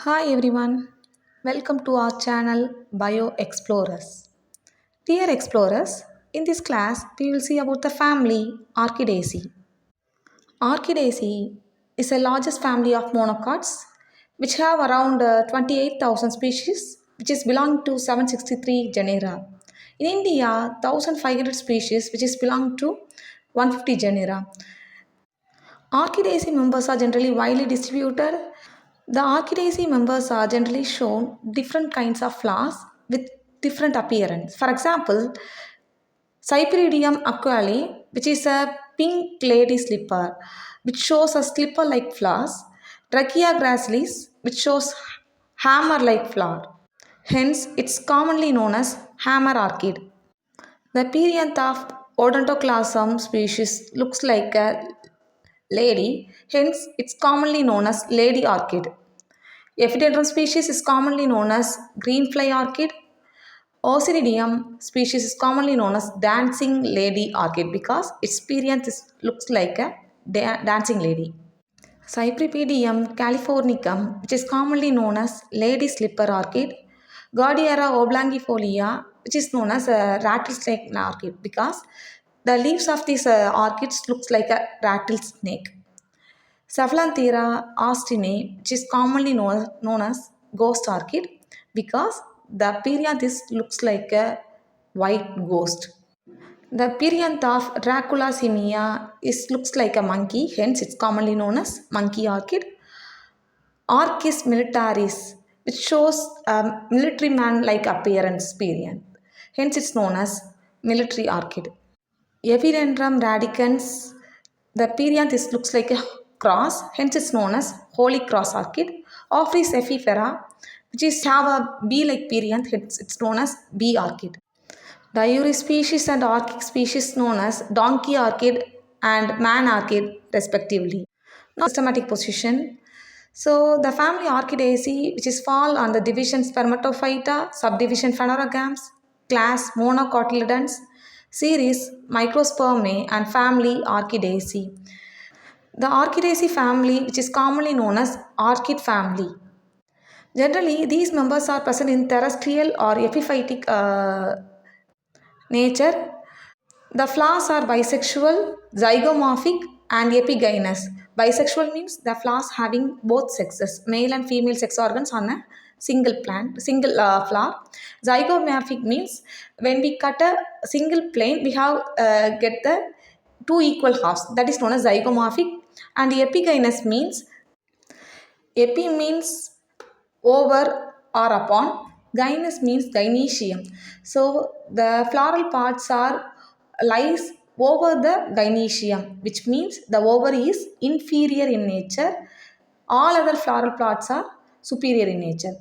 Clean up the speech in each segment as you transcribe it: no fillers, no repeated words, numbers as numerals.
Hi everyone, welcome to our channel Bio Explorers. Dear explorers, in this class we will see about the family Orchidaceae. Orchidaceae is the largest family of monocots which have around 28,000 species which is belong to 763 genera. In India, 1500 species which is belong to 150 genera. Orchidaceae members are generally widely distributed. The Orchidaceae members are generally shown different kinds of flowers with different appearance. For example, Cypripedium aquale, which is a pink lady slipper, which shows a slipper-like flowers. Drachia gracilis, which shows hammer-like flower. Hence, it's commonly known as hammer orchid. The perianth of Odontoclasm species looks like a lady, hence it's commonly known as lady orchid. Epidendrum species is commonly known as greenfly orchid. Ocidedium species is commonly known as dancing lady orchid because its perianth looks like a dancing lady. Cypripedium californicum, which is commonly known as lady slipper orchid. Gaudiera oblongifolia, which is known as a rattlesnake orchid because the leaves of these orchids looks like a rattlesnake. Cephalanthera austinae, which is commonly known as ghost orchid because the perianth looks like a white ghost. The perianth of Dracula simia looks like a monkey, hence it's commonly known as monkey orchid. Orchis militaris, which shows a military man-like appearance perianth, hence it's known as military orchid. Epidendrum radicans, the perianth looks like a cross, hence it's known as Holy Cross orchid. Ophrys ephifera, which is have a bee-like perianth, hence it's known as bee orchid. Diuri species and orchid species known as donkey orchid and man orchid respectively. Now systematic position. So the family Orchidaceae, which is fall on the division Spermatophyta, subdivision Phanerogams, class Monocotyledons, series Microspermae and family Orchidaceae. The Orchidaceae family, which is commonly known as orchid family. Generally, these members are present in terrestrial or epiphytic nature. The flowers are bisexual, zygomorphic, and epigynous. Bisexual means the flowers having both sexes, male and female sex organs on a single plant, single flower. Zygomorphic means when we cut a single plane, we have get the two equal halves. That is known as zygomorphic. And epigynous means epi means over or upon. Gynous means gynoecium. So the floral parts are lies over the gynoecium, which means the ovary is inferior in nature. All other floral parts are superior in nature.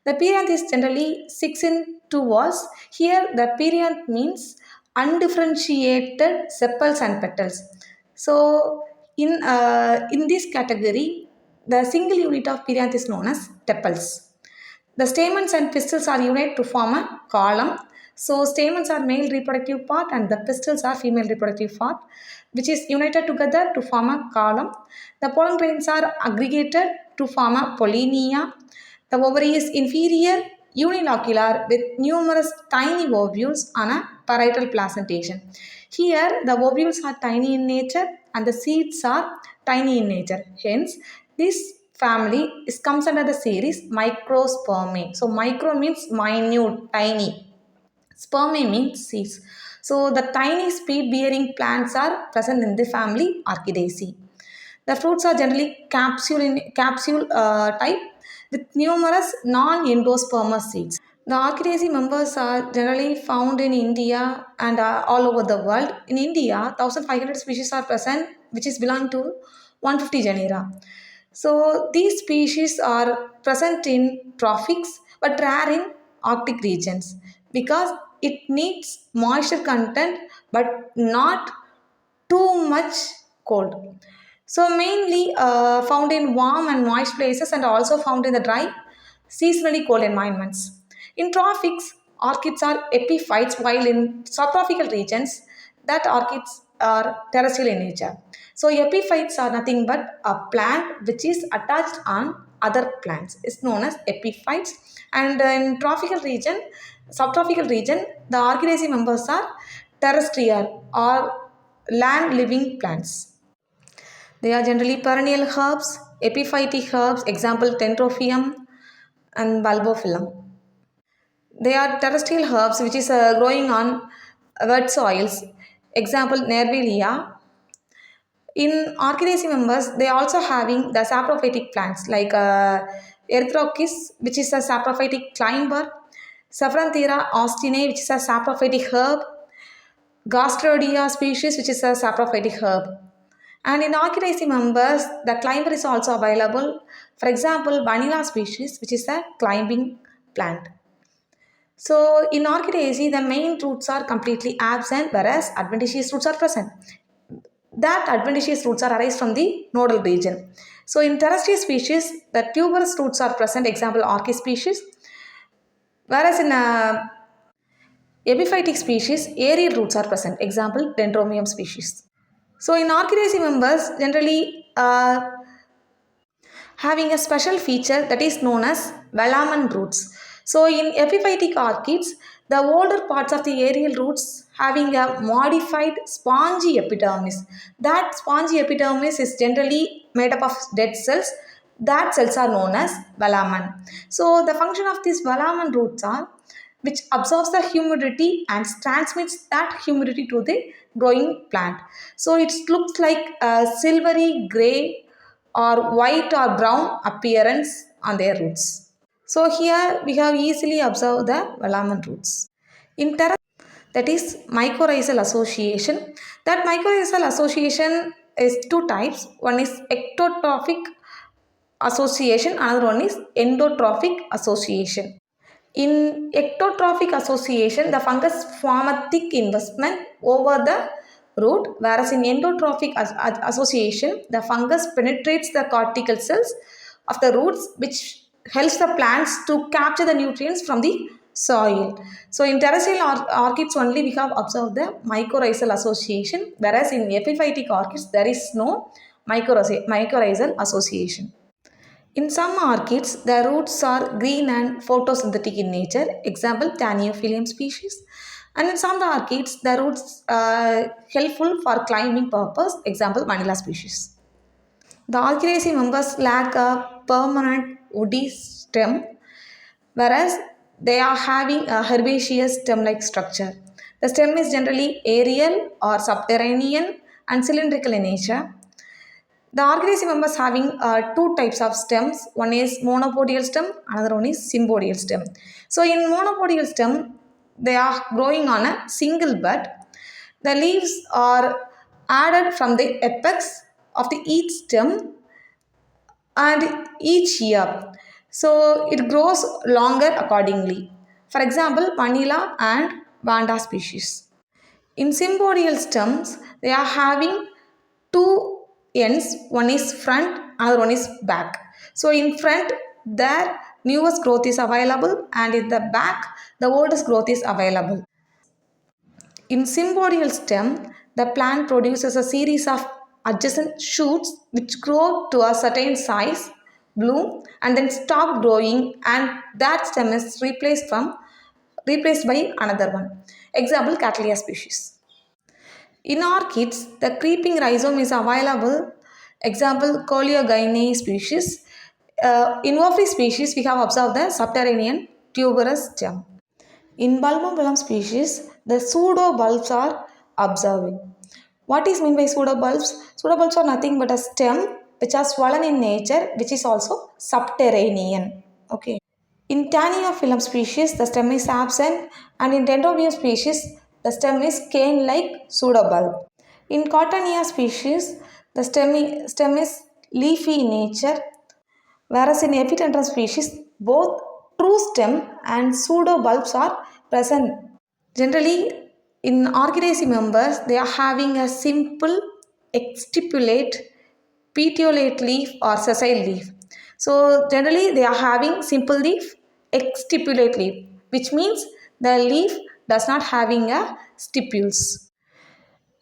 The perianth is generally 6 in 2 walls. Here the perianth means undifferentiated sepals and petals. So in this category, the single unit of perianth is known as tepals. The stamens and pistils are united to form a column. So stamens are male reproductive part and the pistils are female reproductive part, which is united together to form a column. The pollen grains are aggregated to form a pollinia. The ovary is inferior, unilocular with numerous tiny ovules on a parietal placentation. Here the ovules are tiny in nature and the seeds are tiny in nature. Hence, this family comes under the series Microspermae. So micro means minute, tiny. Spermae means seeds. So the tiny seed-bearing plants are present in the family Orchidaceae. The fruits are generally capsule type with numerous non-endospermous seeds. The Orchidaceae members are generally found in India and all over the world. In India, 1500 species are present, which is belong to 150 genera. So these species are present in tropics but rare in Arctic regions because it needs moisture content but not too much cold. So mainly found in warm and moist places and also found in the dry, seasonally cold environments. In tropics, orchids are epiphytes while in subtropical regions, that orchids are terrestrial in nature. So epiphytes are nothing but a plant which is attached on other plants. It's known as epiphytes. And in tropical region, subtropical region, the Orchidaceae members are terrestrial or land living plants. They are generally perennial herbs, epiphytic herbs, example Dendrophyum and Bulbophyllum. They are terrestrial herbs which is growing on wet soils, example Nervalia. In Orchidaceae members, they also having the saprophytic plants like Erythrocus, which is a saprophytic climber, Saffronthera austinae, which is a saprophytic herb, Gastrodia species, which is a saprophytic herb. And in Orchidaceae members, the climber is also available. For example, Vanilla species, which is a climbing plant. So in Orchidaceae, the main roots are completely absent, whereas adventitious roots are present. That adventitious roots are arise from the nodal region. So in terrestrial species, the tuberous roots are present, example Orchis species, whereas in epiphytic species, aerial roots are present, example Dendromium species. So in Orchidaceae members, generally having a special feature that is known as velamen roots. So in epiphytic orchids, the older parts of the aerial roots having a modified spongy epidermis. That spongy epidermis is generally made up of dead cells. That cells are known as velamen. So the function of these velamen roots are which absorbs the humidity and transmits that humidity to the growing plant. So it looks like a silvery gray or white or brown appearance on their roots. So here we have easily observed the velamen roots. In terra, that is mycorrhizal association. That mycorrhizal association is two types. One is ectotrophic association, another one is endotrophic association. In ectotrophic association, the fungus form a thick investment over the root, whereas in endotrophic association, the fungus penetrates the cortical cells of the roots, which helps the plants to capture the nutrients from the soil. So in terrestrial orchids only we have observed the mycorrhizal association, whereas in epiphytic orchids there is no mycorrhizal association. In some orchids, the roots are green and photosynthetic in nature, example Taniophyllum species. And in some orchids, the roots are helpful for climbing purpose, example Vanilla species. The Orchidaceae members lack a permanent woody stem, whereas they are having a herbaceous stem-like structure. The stem is generally aerial or subterranean and cylindrical in nature. The Orchidaceae members having two types of stems. One is monopodial stem, another one is sympodial stem. So in monopodial stem, they are growing on a single bud. The leaves are added from the apex of the each stem and each year. So it grows longer accordingly. For example, Vanilla and Vanda species. In sympodial stems, they are having two ends. One is front, another one is back. So in front, their newest growth is available, and in the back, the oldest growth is available. In sympodial stem, the plant produces a series of adjacent shoots which grow to a certain size, bloom, and then stop growing, and that stem is replaced by another one. Example, Cattleya species. In orchids, the creeping rhizome is available. Example, Coleogynae species. In Ophrys species, we have observed the subterranean tuberous stem. In Bulbophyllum species, the pseudobulbs are observed. What is meant by pseudobulbs? Pseudobulbs are nothing but a stem which are swollen in nature, which is also subterranean. Okay. In Taniophyllum species, the stem is absent, and in Dendrobium species, the stem is cane-like pseudobulb. In Cotonia species, the stem is leafy in nature, whereas in Epidendrum species, both true stem and pseudobulbs are present. Generally, in Orchidaceae members, they are having a simple exstipulate, petiolate leaf or sessile leaf. So generally, they are having simple leaf, exstipulate leaf, which means the leaf does not having a stipules.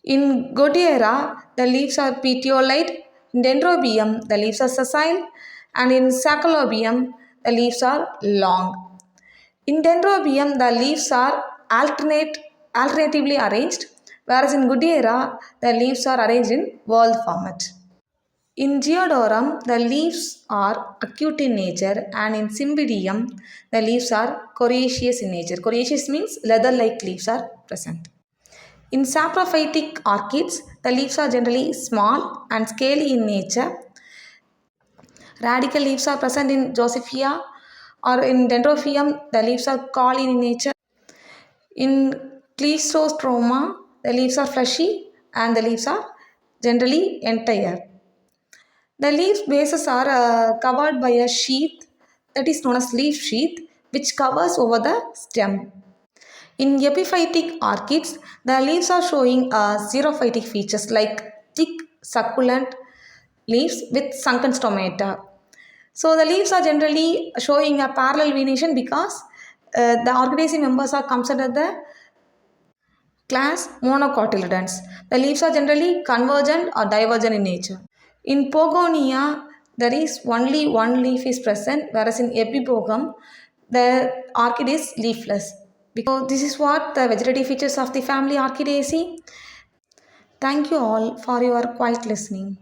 In Godiera, the leaves are petiolate. In Dendrobium, the leaves are sessile. And in Sacchalobium, the leaves are long. In Dendrobium, the leaves are alternatively arranged, whereas in Goodyeara, the leaves are arranged in whorl format. In Geodorum, the leaves are acute in nature, and in Cymbidium, the leaves are coriaceous in nature. Coriaceous means leather like leaves are present. In saprophytic orchids, the leaves are generally small and scaly in nature. Radical leaves are present in Josephia, or in Dendrophyum, the leaves are cauli in nature. In Cleistostroma, the leaves are fleshy and the leaves are generally entire. The leaf bases are covered by a sheath that is known as leaf sheath, which covers over the stem. In epiphytic orchids, the leaves are showing xerophytic features like thick succulent leaves with sunken stomata. So the leaves are generally showing a parallel venation because the Orchidaceae members are considered the class monocotyledons. The leaves are generally convergent or divergent in nature. In Pogonia, there is only one leaf is present, whereas in Epipogum, the orchid is leafless. So this is what the vegetative features of the family Orchidaceae. Thank you all for your quiet listening.